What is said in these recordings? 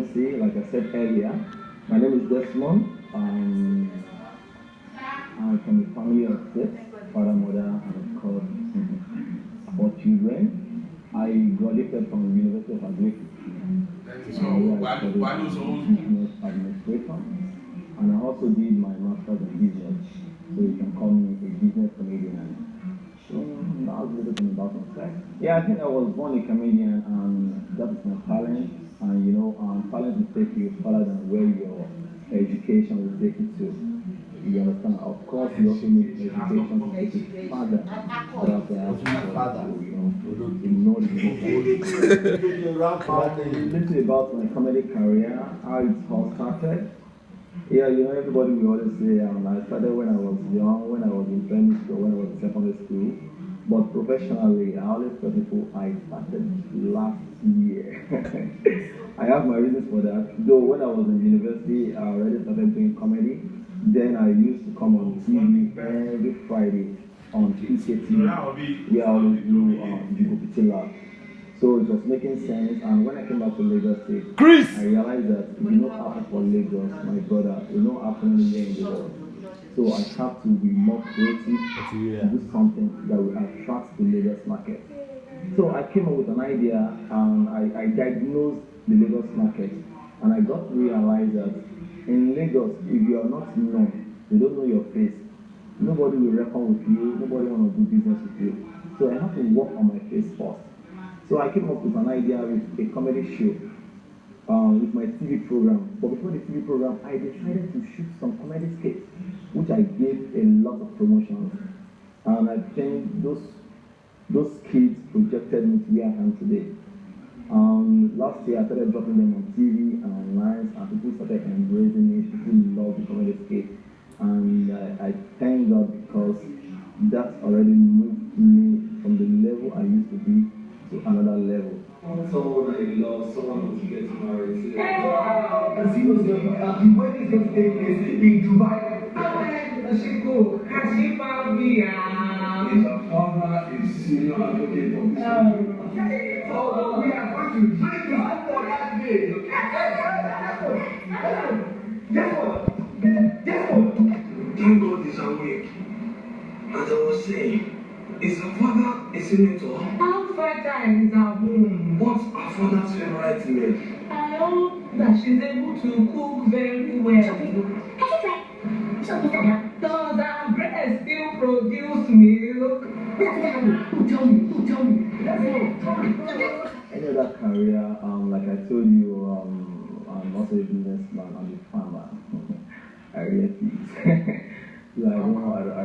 agency, like I said earlier. My name is Desmond. I'm from a family of 6, father, mother, and of course, 4 children. I graduated from the University of Agric. Where I studied business administration. And I also did my master's in business. So you can call me a business comedian. That was a little bit about myself. Yeah, I think I was born a comedian, and that is my talent. And talent will take you further than where your education will take you to. You understand? Of course, you also need education to take you further. But you know a little about my comedy career, how it all started. Yeah, everybody will always say, I started when I was young, when I was in primary school, when I was in secondary school. But professionally, I always tell people I started last year. I have my reasons for that. Though when I was in university, I already started doing comedy. Then I used to come on TV every Friday on PKTV, where I always do the Gopiti Lab. So it was making sense, and when I came back to Lagos State, I realized that it will not happen for Lagos, my brother. It will not happen anywhere in the world. So I have to be more creative to do something that will attract the Lagos market. So I came up with an idea, and I diagnosed the Lagos market, and I got to realize that in Lagos, if you are not known, they don't know your face, nobody will reckon with you, nobody want to do business with you. So I have to work on my face first. So I came up with an idea with a comedy show, with my TV program. But before the TV program, I decided to shoot some comedy skits, which I gave a lot of promotions. And I think those skits projected me to where I am today. Last year I started dropping them on TV and online, and people started embracing it. People love the comedy skit. And I thank God, because that already moved me from the level I used to be to another level. Someone I love, someone who gets married. The wedding is going to take place in Dubai. His father is senior advocate of this country. So we are going to drink hard for that day. Guess what? Thank God is awake. As I was saying, is her father a senator? Our father is our home. What's her father's favorite meal? I hope that she's able to cook very well. Does our breast still produce milk? Who tell me? Any other career, like I told you, I'm also a businessman, I'm a farmer. I really teach. So I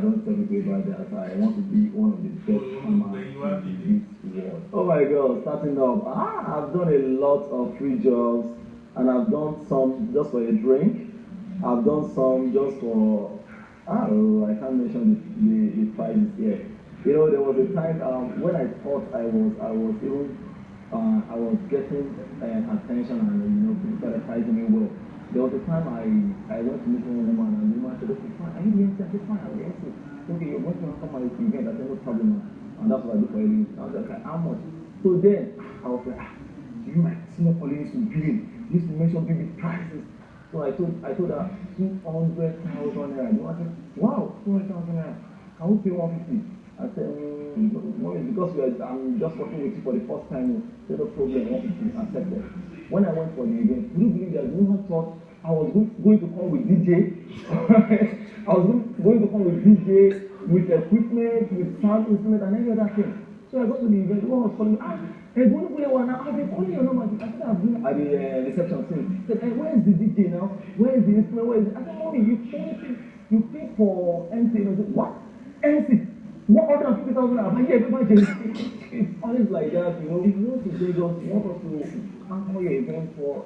don't tell people about that. I want to be one of the best farmers in this world. Oh my God, starting up. I've done a lot of free jobs, and I've done some just for a drink. I've done some just for, I can't mention the prices here. There was a time when I thought I was getting attention, and people started pricing me well. There was a time I went to meet one woman, and the woman said, "Okay, fine, are you the MC? I said, fine, I'm the MC. Okay, you're going to come at this event, I said, no problem, man." And that's what I do for a living. I was like, "Okay, how much?" So then, I was like, "Do you like senior colleagues to billing? You used to mention big prices." So I told her 200,000 naira. The woman said, "Wow, 200,000 naira. Can we pay 150? I said, because I'm just working with you for the first time. Said, "No problem, 150, accepted." When I went for the event, would you believe that no one thought I was going to come with DJ? I was going to come with DJ, with equipment, with sound instrument, and every other thing. So I got to the event, the one was calling me, "Hey, when you play one now, I've been calling your number." I said, "I've been at the reception since." He said, "Hey, where is the DJ now? Where is the instrument? Where is it?" I said, "Mommy, you pay for MC." I said, "What? MC? 150,000 naira? But yeah, it's always like that, If you want to Lagos, you want us to anchor your event for